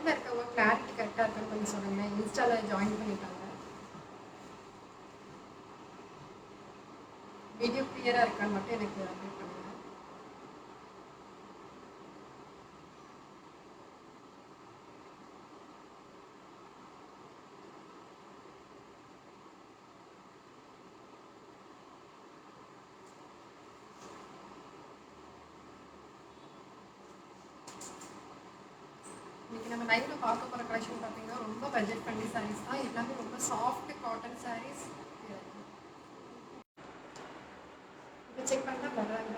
சவுத்தில் இருக்கவங்க கிளாரிட்டி கரெக்டாக இருக்கான்னு கொஞ்சம் சொல்லுங்கள். இன்ஸ்டாவில் ஜாயின் பண்ணிட்டாங்க. வீடியோ கிளியராக இருக்கான்னு மட்டும் எனக்கு அப்டேட் பண்ணுங்கள். இன்றைக்கி நம்ம லைவ்ல பார்க்க போகிற கலெக்ஷன் பார்த்தீங்கன்னா ரொம்ப பட்ஜெட் ஃப்ரெண்ட்லி சாரீஸ் தான். எல்லாமே ரொம்ப சாஃப்ட் காட்டன் சாரீஸ். இப்போ செக் பண்ணால் வர்றாங்க.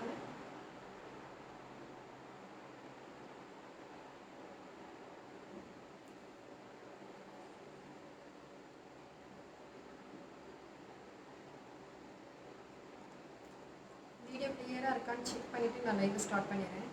வீடியோ கிளியராக இருக்கான்னு செக் பண்ணிவிட்டு நான் லைவ் ஸ்டார்ட் பண்ணிடுறேன்.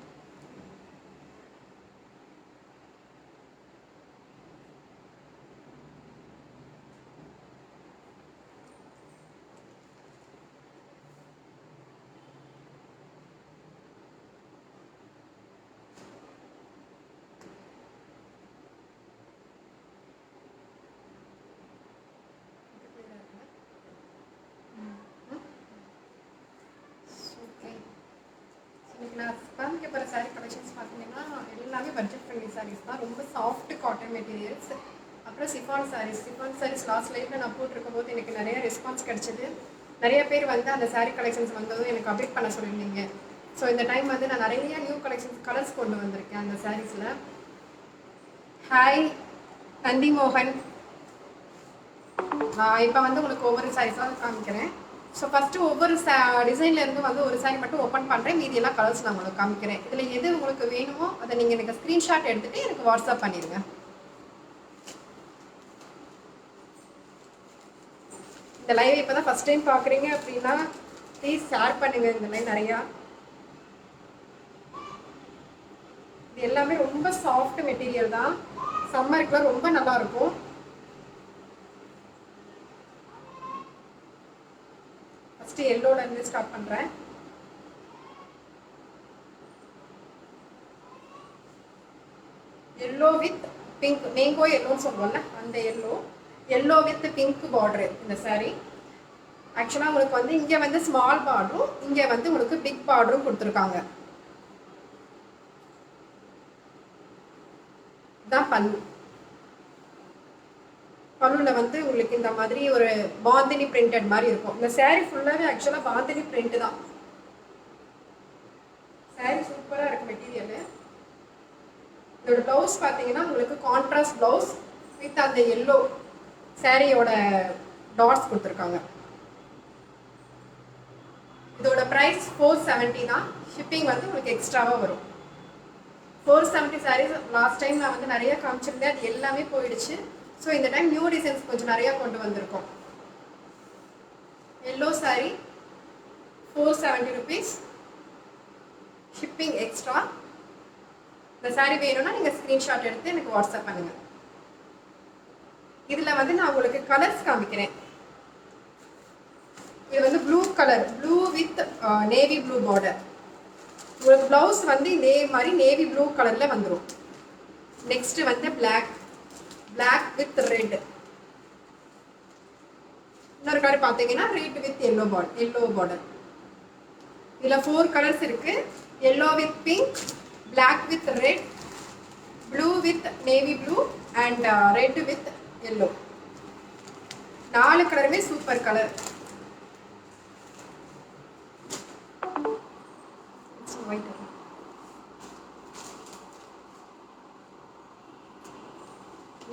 நான் காமிக்க போகிற சாரீ கலெக்ஷன்ஸ் பார்த்தீங்கன்னா எல்லாமே பட்ஜெட் ஃப்ரெண்ட்லி சாரீஸ் தான். ரொம்ப சாஃப்ட் காட்டன் மெட்டீரியல்ஸ். அப்புறம் சிஃபான் சாரீஸ் லாஸ்ட் லைஃப்பில் நான் போட்டிருக்கும் போது எனக்கு நிறைய ரெஸ்பான்ஸ் கிடச்சிது. நிறைய பேர் வந்து அந்த சாரீ கலெக்ஷன்ஸ் வந்ததும் எனக்கு அப்டேட் பண்ண சொல்லியிருந்தீங்க. ஸோ இந்த டைம் வந்து நான் நிறைய நியூ கலெக்ஷன்ஸ் கலர்ஸ் கொண்டு வந்திருக்கேன் அந்த சாரீஸில். ஹாய் நந்தி மோகன். இப்போ வந்து உங்களுக்கு ஒவ்வொரு சாரீஸாக காமிக்கிறேன். ஸோ ஃபஸ்ட்டு ஒவ்வொரு டிசைன்லேருந்து வந்து ஒரு சாரீ மட்டும் ஓப்பன் பண்ணுறேன். மீதியெல்லாம் கலர்ஸ் நான் உங்களுக்கு காமிக்கிறேன். இதில் எது உங்களுக்கு வேணுமோ அதை நீங்கள் எனக்கு ஸ்க்ரீன்ஷாட் எடுத்துகிட்டு எனக்கு வாட்ஸ்அப் பண்ணிடுங்க. இந்த லைவ் இப்போ தான் ஃபஸ்ட் டைம் பார்க்குறீங்க அப்படின்னா ப்ளீஸ் ஷேர் பண்ணுங்கள். இந்த லைவ் நிறையா இது எல்லாமே ரொம்ப சாஃப்ட் மெட்டீரியல் தான். சம்மருக்குலாம் ரொம்ப நல்லாயிருக்கும். ஃபஸ்ட்டு எல்லோலேருந்து ஸ்டார்ட் பண்ணுறேன். எல்லோ வித் பிங்க், மேங்கோ எல்லோன்னு சொல்லுவோம்ல அந்த எல்லோ வித் பிங்க் பார்டரு இந்த சாரீ. ஆக்சுவலாக உங்களுக்கு வந்து இங்கே வந்து ஸ்மால் பார்டரும் இங்கே வந்து உங்களுக்கு பிக் பார்டரும் கொடுத்துருக்காங்க. தான் பல்லுவில் வந்து உங்களுக்கு இந்த மாதிரி ஒரு பாந்தினி பிரிண்டட் மாதிரி இருக்கும். இந்த சாரீ ஃபுல்லாகவே ஆக்சுவலாக பாந்தினி பிரிண்ட் தான். சாரீ சூப்பராக இருக்கு மெட்டீரியலு. இதோட ப்ளவுஸ் பார்த்தீங்கன்னா உங்களுக்கு கான்ட்ராஸ்ட் ப்ளவுஸ் வித் அந்த எல்லோ சாரியோட டாட்ஸ் கொடுத்துருக்காங்க. இதோட ப்ரைஸ் 470 தான். ஷிப்பிங் வந்து உங்களுக்கு எக்ஸ்ட்ராவாக வரும். 470 சாரீஸ் லாஸ்ட் டைம் நான் வந்து நிறைய காமிச்சிருந்தேன். அது எல்லாமே போயிடுச்சு. ஸோ இந்த டைம் நியூ டிசைன்ஸ் கொஞ்சம் நிறையா கொண்டு வந்திருக்கோம். Yellow sari 470 rupees, shipping extra. இந்த சாரீ வேணும்னா நீங்கள் ஸ்க்ரீன்ஷாட் எடுத்து எனக்கு வாட்ஸ்அப் பண்ணுங்கள். இதில் வந்து நான் உங்களுக்கு கலர்ஸ் காமிக்கிறேன். இது வந்து blue colour, blue with navy blue border. உங்களுக்கு ப்ளவுஸ் வந்து இதே மாதிரி நேவி ப்ளூ கலரில் வந்துடும். நெக்ஸ்ட்டு வந்து பிளாக் வித் ரெட். இன்னொரு கலர் பார்த்தீங்கன்னா ரெட் வித் எல்லோ பார்டர். இதில் 4 கலர்ஸ் இருக்குது. Yellow with pink, black with red, blue with navy blue and red with yellow. 4 கலருமே சூப்பர் கலர்.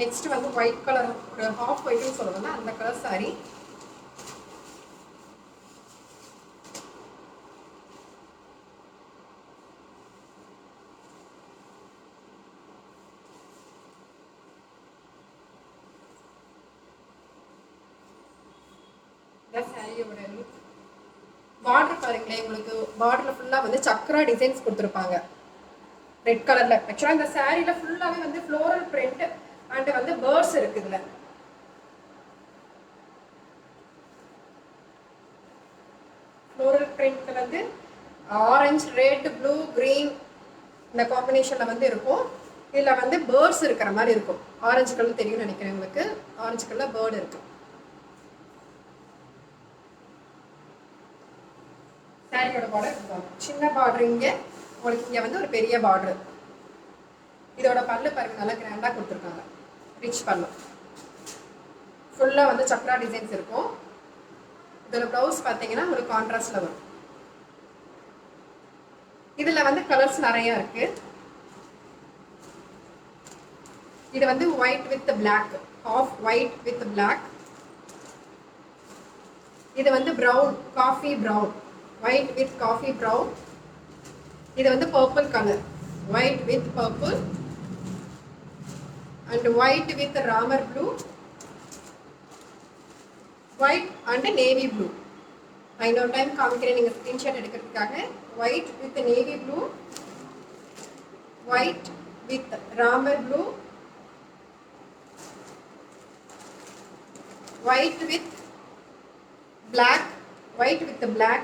நெக்ஸ்ட் வந்து ஒயிட் கலர், ஒரு ஹாஃப் ஒயிட்னு சொல்லுவோம்ல அந்த கலர் சாரீ. சாரியோட லுக். பார்டர் பாருங்களேன், உங்களுக்கு பார்டர்ல ஃபுல்லா வந்து சக்ரா டிசைன்ஸ் கொடுத்துருப்பாங்க ரெட் கலர்ல. ஆக்சுவலா இந்த சாரீல ஃபுல்லாவே வந்து ஃப்ளோரல் பிரிண்ட் அண்ட் வந்து பேர்ட்ஸ் இருக்கு. இதுல ஃப்ளோரல் பிரிண்ட் வந்து ஆரஞ்சு, ரெட், ப்ளூ, கிரீன் இந்த காம்பினேஷன்ல வந்து இருக்கும். இதில் வந்து பேர்ட்ஸ் இருக்கிற மாதிரி இருக்கும். ஆரஞ்சு கலர் தெரியும் நினைக்கிறேன் உங்களுக்கு. ஆரஞ்சு கலர் பேர்டு இருக்கு. சாரியோட பார்டர் சின்ன பார்டர் இங்கே, உங்களுக்கு இங்கே வந்து ஒரு பெரிய பார்டர். இதோட பல்லு பாருங்க, நல்லா கிராண்டாக கொடுத்துருக்காங்க. ரிச் பல்லு ஃபுல்லாக வந்து சக்ரா டிசைன்ஸ் இருக்கும். இதோட ப்ளவுஸ் பார்த்தீங்கன்னா உங்களுக்கு கான்ட்ராஸ்டில் வரும். இதில் வந்து கலர்ஸ் நிறையா இருக்கு. இது வந்து white with black, off white with black. இது வந்து brown, coffee brown, white with coffee brown. இது வந்து purple colour, white with purple and white with Ramar blue, white and navy blue. நான் இன்னொரு டைம் காமிக்கிறேன் நீங்கள் ஸ்க்ரீன்ஷாட் எடுக்கிறதுக்காக. White with navy blue, white with Ramar blue, white with black, white with the black,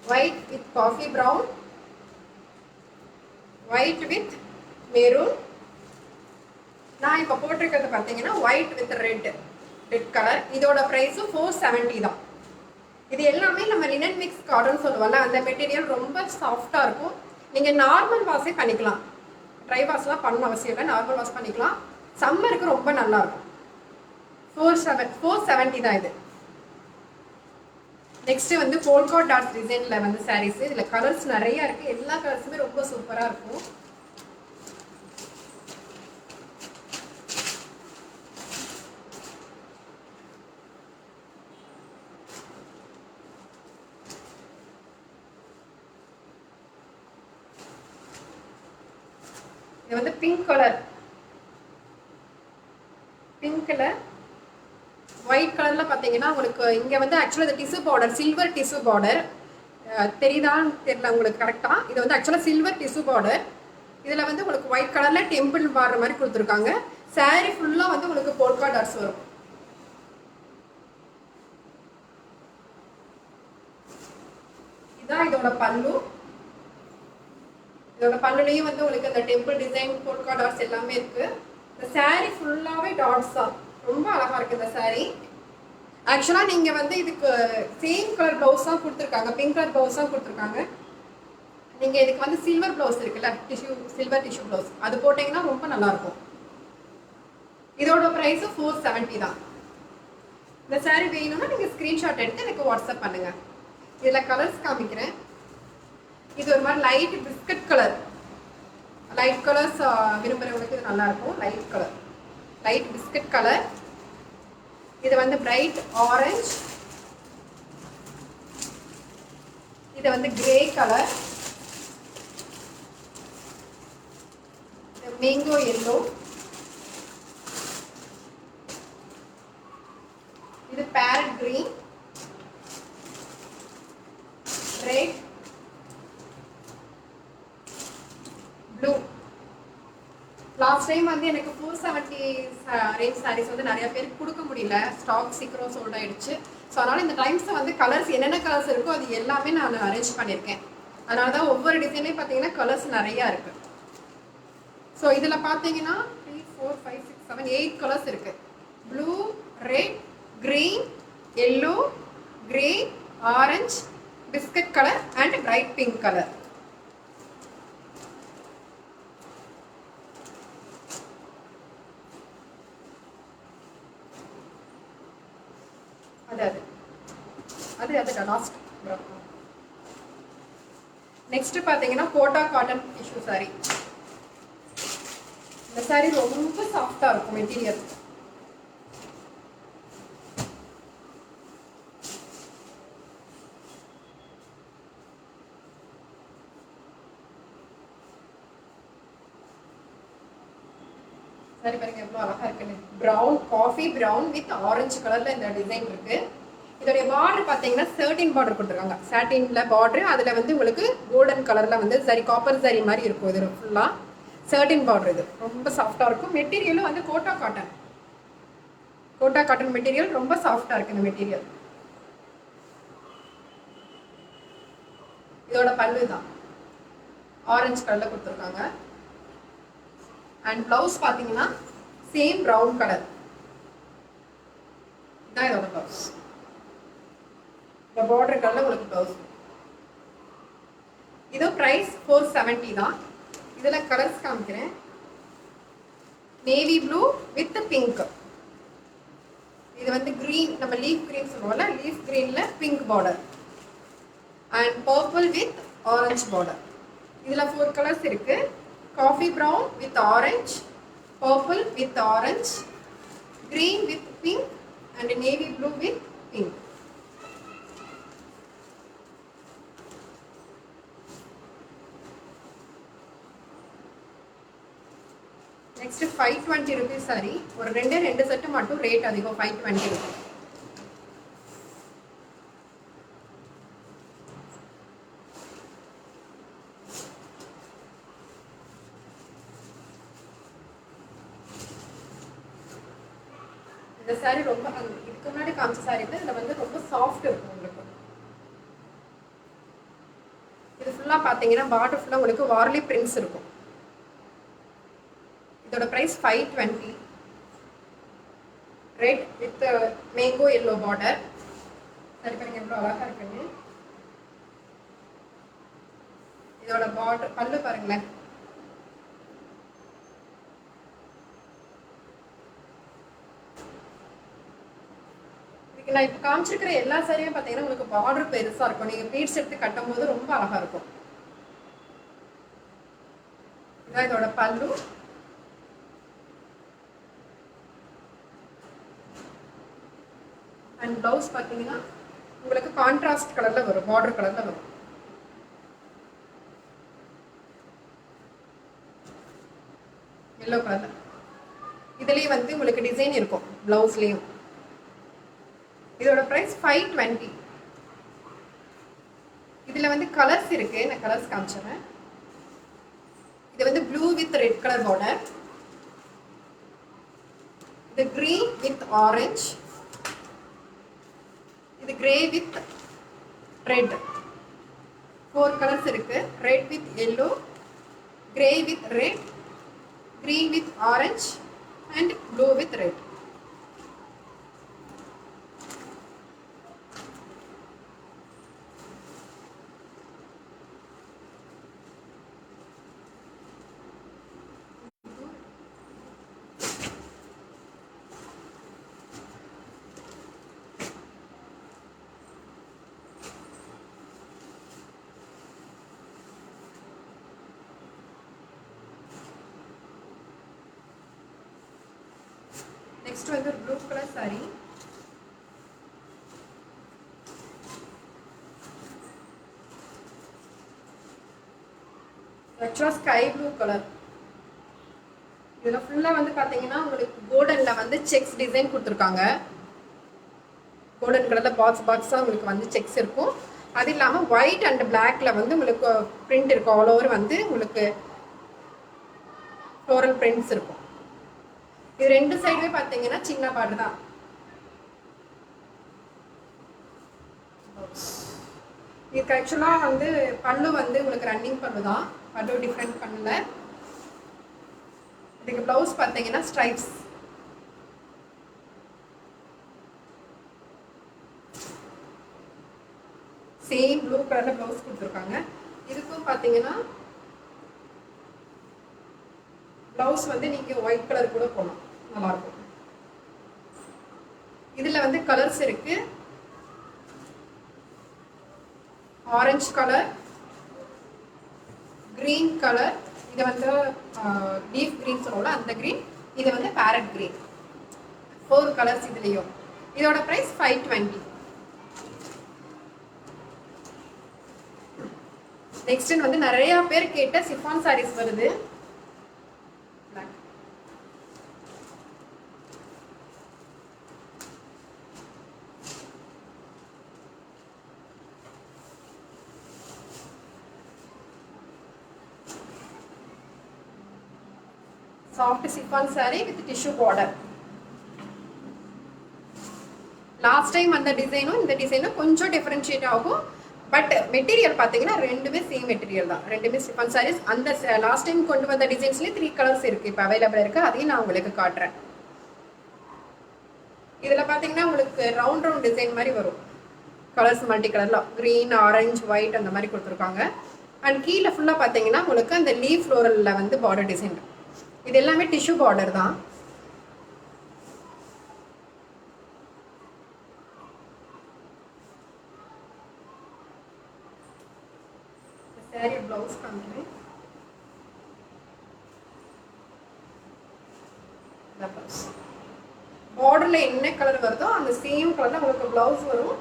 white with coffee brown, white with maroon. நான் இப்போ போட்டிருக்கிறது பார்த்தீங்கன்னா white with red color. இதோட ப்ரைஸு 470 தான். இது எல்லாமே நம்ம லினன் மிக்ஸ் காட்டன் சொல்லுவோம்ல, அந்த மெட்டீரியல் ரொம்ப சாஃப்டாக இருக்கும். நீங்கள் நார்மல் வாஷே பண்ணிக்கலாம், ட்ரை வாஷ்லாம் பண்ண அவசியம் இல்லை, நார்மல் வாஷ் பண்ணிக்கலாம். சம்மருக்கு ரொம்ப நல்லா இருக்கும். 470 தான் இது. நெக்ஸ்ட் வந்து போல்கா டாட்ஸ் டிசைன்ல வந்து சாரீஸ். இதுல கலர்ஸ் நிறைய இருக்கு, எல்லா கலர்ஸுமே ரொம்ப சூப்பரா இருக்கும். இது வந்து பிங்க் கலர், பிங்க்ல ஒயிட் கலர்ல பாத்தீங்கன்னா உங்களுக்கு இங்க வந்து ஆக்சுவலா இந்த tissue border, silver tissue border தெரியுதான்னு தெரியல உங்களுக்கு கரெக்டா. இது வந்து ஆக்சுவலா சில்வர் டிஷ்யூ பார்டர். இதுல வந்து உங்களுக்கு ஒயிட் கலர்ல டெம்பிள் பார்டர் மாதிரி கொடுத்துருக்காங்க. சாரி ஃபுல்லா வந்து உங்களுக்கு போல்கா டாட்ஸ் வரும். இதான் இதோட பல்லு. இதோட பல்லுலையும் வந்து உங்களுக்கு அந்த டெம்பிள் டிசைன், போல்கா டாட்ஸ் எல்லாமே இருக்கு. இந்த சாரி ஃபுல்லாவே டாட்ஸ் தான், ரொம்ப அழகா இருக்கு இந்த சாரி. ஆக்சுவலா நீங்க வந்து இதுக்கு சேம் கலர் பிளவுஸ் தான் கொடுத்துருக்காங்க, பிங்க் கலர் பிளவுஸ் தான் கொடுத்துருக்காங்க. நீங்க இதுக்கு வந்து சில்வர் பிளவுஸ் இருக்குல்ல, டிஷ்யூ சில்வர் டிஷ்யூ பிளவுஸ், அது போட்டீங்கன்னா ரொம்ப நல்லா இருக்கும். இதோட பிரைஸ் 470 தான். இந்த சாரி வேணும்னா நீங்க ஸ்கிரீன்ஷாட் எடுத்து எனக்கு வாட்ஸ்அப் பண்ணுங்க. இதுல கலர்ஸ் காமிக்கிறேன். இது ஒரு மாதிரி light biscuit colour, light colours விரும்புறவங்களுக்கு இது நல்லா இருக்கும். Light colour, light biscuit colour. இது வந்து பிரைட் ஆரஞ்சு, இது வந்து கிரே கலர், மேங்கோ எல்லோ, இது parrot green, red, blue. Last time வந்து எனக்கு 470 ரேஞ்ச் சாரீஸ் வந்து நிறைய பேருக்கு கொடுக்க முடியல, ஸ்டாக் சீக்கிரம் சோல்ட் ஆயிடுச்சு. ஸோ அதனால இந்த டைம்ஸ் வந்து கலர்ஸ் என்னென்ன கலர்ஸ் இருக்கோ அது எல்லாமே நான் அரேஞ்ச் பண்ணியிருக்கேன். அதனால தான் ஒவ்வொரு டிசைன்லேயும் பார்த்தீங்கன்னா கலர்ஸ் நிறையா இருக்கு. ஸோ இதில் பார்த்தீங்கன்னா 3, 4, 5, 6, 7, 8 கலர்ஸ் இருக்கு. Blue, red, green, yellow, grey, orange, biscuit colour and bright pink colour. அது லாஸ்ட். நெக்ஸ்ட் பாத்தீங்கன்னா கோட்டா காட்டன் டிஷ்யூ சாரி. இந்த சாரி ரொம்ப சாஃப்டா இருக்கும் மெட்டீரியல். சாரி பாருங்க எவ்வளவு அழகா இருக்குன்னு. Brown, coffee brown with orange கலர்ல இந்த டிசைன் இருக்கு. இதோடைய பார்டர் பார்த்தீங்கன்னா 13 பார்டர் கொடுத்துருக்காங்க. சாட்டின்ல பார்டர், அதில் வந்து உங்களுக்கு கோல்டன் கலரில் வந்து சரி காப்பர் சரி மாதிரி இருக்கும். இது ஃபுல்லாக 13 பார்டர். இது ரொம்ப சாஃப்டாக இருக்கும். மெட்டீரியலும் வந்து Kota cotton, Kota cotton material ரொம்ப சாஃப்டாக இருக்கு இந்த மெட்டீரியல். இதோட பல்லு தான் ஆரஞ்சு கலரில் கொடுத்துருக்காங்க. அண்ட் ப்ளவுஸ் பார்த்தீங்கன்னா சேம் ப்ரௌன் கலர். இதான் இதோட ப்ளவுஸ். இந்த பார்டர் கலரில் உங்களுக்கு ப்ளவுஸ். இது ப்ரைஸ் 470 தான். இதில் கலர்ஸ் காமிக்கிறேன். Navy blue with pink. இது வந்து கிரீன், நம்ம லீஃப் கிரீன் சொல்லுவோம்ல, லீஃப் கிரீன்ல pink border. And purple with orange border. இதில் 4 கலர்ஸ் இருக்கு. Coffee brown with orange, purple with orange, green with pink and navy blue with pink. Next 520 rupees sorry. ஒரு ரெண்டு set மட்டும் rate அதிகம், 520 rupees. இந்த சாரி ரொம்ப இதுக்கு முன்னாடி காமிச்ச சாரி வந்து இதுல வந்து ரொம்ப சாஃப்ட் இருக்கும் உங்களுக்கு. இது ஃபுல்லா பாத்தீங்கன்னா பார்டர் ஃபுல்லா உங்களுக்கு வார்லி பிரிண்ட்ஸ் இருக்கும். இதோட price 520. Red with mango yellow border. சரி பாருங்க எவ்வளோ அழகா இருக்குன்னு. இதோட பார்டர் பல்லு பாருங்களேன். இதுக்கு நான் இப்போ காமிச்சிருக்கிற எல்லா சாரியும் பார்த்தீங்கன்னா உங்களுக்கு பார்டர் பெருசா இருக்கும். நீங்க பீட்ஸ் எடுத்து கட்டும் போது ரொம்ப அழகா இருக்கும். இதான் இதோட பல்லு. அண்ட் ப்ளவுஸ் பார்த்தீங்கன்னா உங்களுக்கு கான்ட்ராஸ்ட் கலர்ல வரும், பார்டர் கலர்ல வரும். எல்லோ கலர்ல. இதுலயே வந்து உங்களுக்கு டிசைன் இருக்கும் ப்ளவுஸ்லயும். இதோட பிரைஸ் 520. இதுல வந்து கலர்ஸ் இருக்கு, நான் கலர்ஸ் காமிச்சறேன். இது வந்து blue with red colour border. இது கிரீன் வித் ஆரஞ்ச். இது கிரே வித் ரெட். 4 கலர்ஸ் இருக்கு. Red with yellow, grey with red, green with orange and blue with red. Next வந்து ப்ளூ கலர் சாரி. ஆக்சுவலா sky blue colour. இதுல ஃபுல்லா வந்து பாத்தீங்கன்னா உங்களுக்கு கோல்டன்ல வந்து செக்ஸ் டிசைன் கொடுத்துருக்காங்க. கோல்டன் கலர்ல பாக்ஸா உங்களுக்கு வந்து செக்ஸ் இருக்கும். அது இல்லாம ஒயிட் அண்ட் பிளாக்ல வந்து உங்களுக்கு பிரிண்ட் இருக்கும். ஆல் ஓவர் வந்து உங்களுக்கு ஃப்ளோரல் பிரிண்ட்ஸ் இருக்கும். இது ரெண்டு சைடுமே பாத்தீங்கன்னா சின்ன பார்டர் தான். இதுக்கு ஆக்சுவலா வந்து பல்லு வந்து உங்களுக்கு ரன்னிங் பல்லு தான். பல்லு டிஃப்ரெண்ட் பண்ணல. இதுக்கு பிளவுஸ் பாத்தீங்கன்னா ஸ்ட்ரைப்ஸ். சேம் ப்ளூ கலர்ல பிளவுஸ் கொடுத்துருக்காங்க. இதுக்கும் பாத்தீங்கன்னா பிளவுஸ் வந்து நீங்க ஒயிட் கலர் கூட போடலாம், நல்லா இருக்கும். இதுல வந்து கலர்ஸ் இருக்கு. ஆரஞ்சு கலர், கிரீன் கலர், இது வந்து லீஃப் கிரீன் சொல்லுவோம்ல அந்த கிரீன், இது வந்து பேரட் கிரீன். 4 கலர்ஸ் இதுலயும். இதோட பிரைஸ் 520. நெக்ஸ்ட் வந்து நிறைய பேர் கேட்ட சிஃபான் சாரீஸ் வருது. soft chiffon saree with tissue border. Last time அந்த டிசைனும் இந்த டிசைனும் கொஞ்சம் டிஃபரன்ஷியேட் ஆகும். பட் மெட்டீரியல் பார்த்தீங்கன்னா ரெண்டுமே சேம் மெட்டீரியல் தான், ரெண்டுமே சிஃபான் சாரீஸ். அந்த லாஸ்ட் டைம் கொண்டு வந்த டிசைன்ஸ்லேயே 3 கலர்ஸ் இருக்குது இப்போ அவைலபிள் இருக்குது, அதையும் நான் உங்களுக்கு காட்டுறேன். இதில் பார்த்தீங்கன்னா உங்களுக்கு ரவுண்ட் ரவுண்ட் டிசைன் மாதிரி வரும், கலர்ஸ் மல்டி கலரில் க்ரீன், ஆரஞ்சு, ஒயிட் அந்த மாதிரி கொடுத்துருக்காங்க. அண்ட் கீழே ஃபுல்லாக பார்த்தீங்கன்னா உங்களுக்கு அந்த லீஃப் ஃப்ளோரலில் வந்து பார்டர் டிசைன். இது எல்லாமே டிஷ்யூ பார்டர் தான். சாரி ப்ளவுஸ் காமிக்கிறேன். பார்டரில் என்ன கலர் வருதோ அந்த சேம் கலரில் உங்களுக்கு ப்ளவுஸ் வரும்.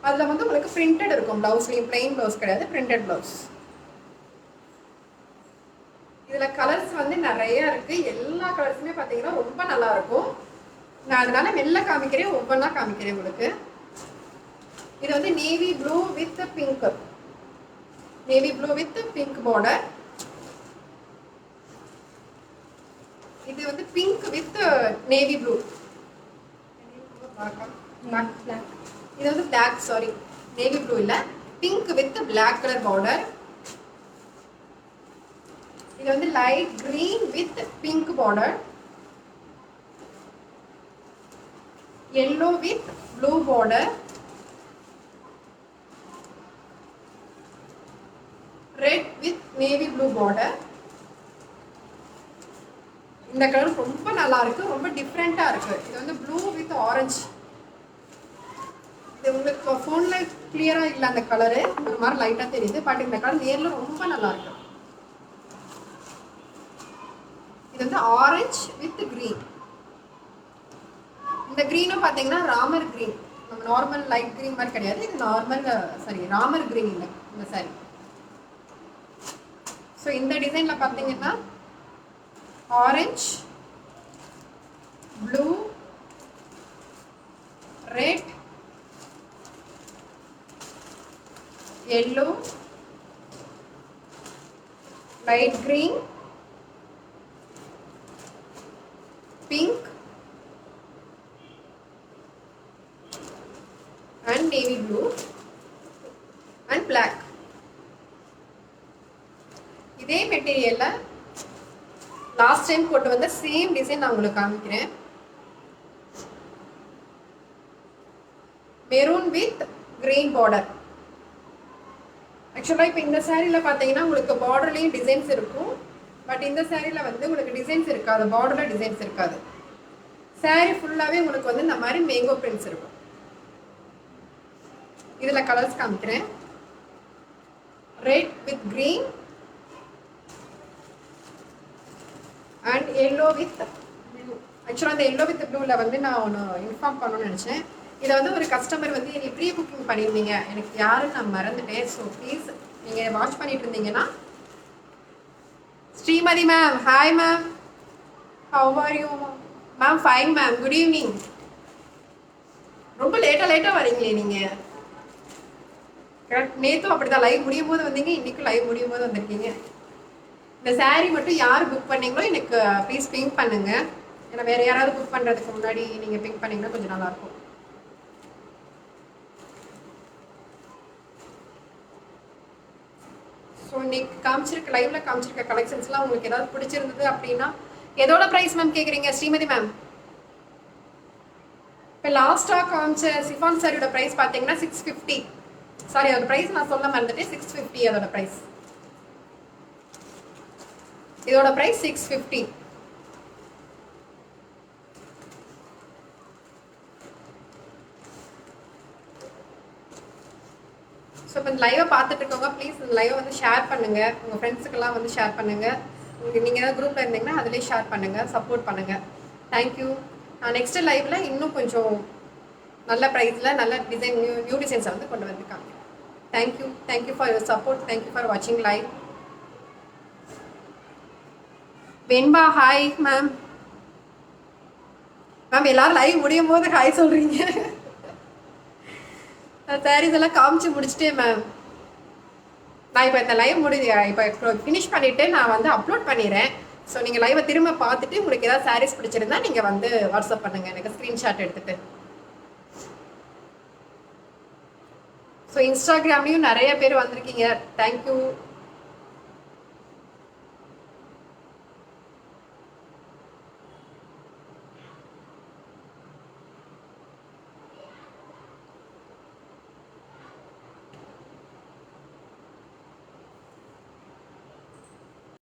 அதில் வந்து உங்களுக்கு பிரிண்டட் இருக்கும், ப்ளவுஸ்லேயும் பிளெயின் ப்ளவுஸ் கிடையாது, பிரிண்டட் ப்ளவுஸ். இதில் கலர்ஸ் வந்து நிறைய இருக்குது, எல்லா கலர்ஸுமே பார்த்தீங்கன்னா ரொம்ப நல்லா இருக்கும். நான் அதனால மெல்ல காமிக்கிறேன், ஒவ்வொன்றா காமிக்கிறேன் உங்களுக்கு. இது வந்து navy blue with pink, navy blue with pink border. இது வந்து பிங்க் வித் நேவி ப்ளூ. இது வந்து பிளாக், சாரி நேவி ப்ளூ இல்லை, pink with black colour border. இது வந்து light green with pink border. yellow with blue border. Red with navy blue border. இந்த colour ரொம்ப நல்லா இருக்கு, ரொம்ப டிஃப்ரெண்டா இருக்கு. இது வந்து ப்ளூ வித் ஆரஞ்சு. இது உங்களுக்கு ஃபோன்ல கிளியரா இல்லை, அந்த கலரு ஒரு மாதிரி லைட்டா தெரியுது, பட் இந்த கலர் நேர்ல ரொம்ப நல்லா இருக்கு. இது வந்து ஆரஞ்சு வித் கிரீன். இந்த கிரீனும் பார்த்தீங்கன்னா ராமர் கிரீன், நம்ம நார்மல் லைட் கிரீன் மாதிரி கிடையாது, இது நார்மல் சாரி ராமர் கிரீன் இல்லை இந்த சாரி. ஸோ இந்த டிசைனில் பார்த்தீங்கன்னா orange, blue, red, yellow, light green, pink and navy blue and black. இதே மெட்டீரியல்ல லாஸ்ட் டைம் போட்டு வந்த சேம் டிசைன் நான் உங்களுக்கு காமிக்கிறேன். Maroon with green border. ஆக்சுவலாக இப்போ இந்த சாரியில் பார்த்தீங்கன்னா உங்களுக்கு பார்டர்லேயும் டிசைன்ஸ் இருக்கும், பட் இந்த சாரியில் வந்து உங்களுக்கு டிசைன்ஸ் இருக்காது, பார்டரில் டிசைன்ஸ் இருக்காது. சாரி ஃபுல்லாகவே உங்களுக்கு வந்து இந்த மாதிரி மேங்கோ பிரிண்ட்ஸ் இருக்கும். இதில் கலர்ஸ் காமிக்கிறேன். Red with green and yellow with blue. ஆக்சுவலாக அந்த எல்லோ வித் ப்ளூவில் வந்து நான் ஒன்று இன்ஃபார்ம் பண்ணணும்னு நினச்சேன். இதை வந்து ஒரு கஸ்டமர் வந்து எனக்கு ப்ரீ புக்கிங் பண்ணியிருந்தீங்க, எனக்கு யாருன்னு நான் மறந்துட்டேன். ஸோ ப்ளீஸ் நீங்கள் வாட்ச் பண்ணிட்டு இருந்தீங்கன்னா. Srimathi ma'am, hi ma'am, how are you ma'am? Fine ma'am, good evening. ரொம்ப லேட்டாக வரீங்களே நீங்கள். கரெக்ட், நேற்றும் அப்படி தான் லைவ் முடியும் போது வந்தீங்க, இன்றைக்கும் லைவ் முடியும் போது வந்திருக்கீங்க. இந்த சாரீ மட்டும் யார் புக் பண்ணீங்களோ எனக்கு ப்ளீஸ் பிங்க் பண்ணுங்கள். ஏன்னா வேறு யாராவது புக் பண்ணுறதுக்கு முன்னாடி நீங்கள் பிங்க் பண்ணிங்கன்னா கொஞ்சம் நல்லாயிருக்கும். ஸோ இன்னைக்கு காமிச்சிருக்க லைவ்ல காமிச்சிருக்க கலெக்ஷன்ஸ்லாம் உங்களுக்கு ஏதாவது பிடிச்சிருந்தது அப்படின்னா. எதோட ப்ரைஸ் மேம் கேட்குறீங்க ஸ்ரீமதி மேம்? இப்போ லாஸ்ட்டாக காமிச்ச சிஃபான் சாரியோட ப்ரைஸ் பார்த்தீங்கன்னா 650. சாரி, அதோட ப்ரைஸ் நான் சொல்ல மறந்துட்டேன், 650 அதோட ப்ரைஸ். இதோட ப்ரைஸ் 650. ஸோ இப்போ இந்த லைவை பார்த்துட்டு இருக்கவங்க ப்ளீஸ் இந்த லைவை வந்து ஷேர் பண்ணுங்கள், உங்கள் ஃப்ரெண்ட்ஸுக்கெல்லாம் வந்து ஷேர் பண்ணுங்கள். நீங்கள் ஏதாவது குரூப்பில் இருந்தீங்கன்னா அதிலே ஷேர் பண்ணுங்கள், சப்போர்ட் பண்ணுங்கள். தேங்க்யூ. நான் நெக்ஸ்ட் லைவ்ல இன்னும் கொஞ்சம் நல்ல ப்ரைஸில் நல்ல டிசைன் நியூ டிசைன்ஸை வந்து கொண்டு வந்துருக்காங்க. Thank you. Thank you for your support. Thank you for வாட்சிங் லைவ். வெண்பா, ஹாய் மேம். மேம் எல்லாரும் லைவ் முடியும் போது ஹாய் சொல்கிறீங்க. நான் சாரீஸ் எல்லாம் காமிச்சு முடிச்சிட்டேன் மேம். நான் இப்போ இந்த லைவ் இப்போ ஃபினிஷ் பண்ணிவிட்டு நான் வந்து அப்லோட் பண்ணிடுறேன். ஸோ நீங்கள் லைவை திரும்ப பார்த்துட்டு உங்களுக்கு ஏதாவது சாரீஸ் பிடிச்சிருந்தா நீங்கள் வந்து வாட்ஸ்அப் பண்ணுங்கள் எனக்கு ஸ்க்ரீன்ஷாட் எடுத்துகிட்டு. ஸோ இன்ஸ்டாகிராம்லேயும் நிறைய பேர் வந்திருக்கீங்க. தேங்க்யூ.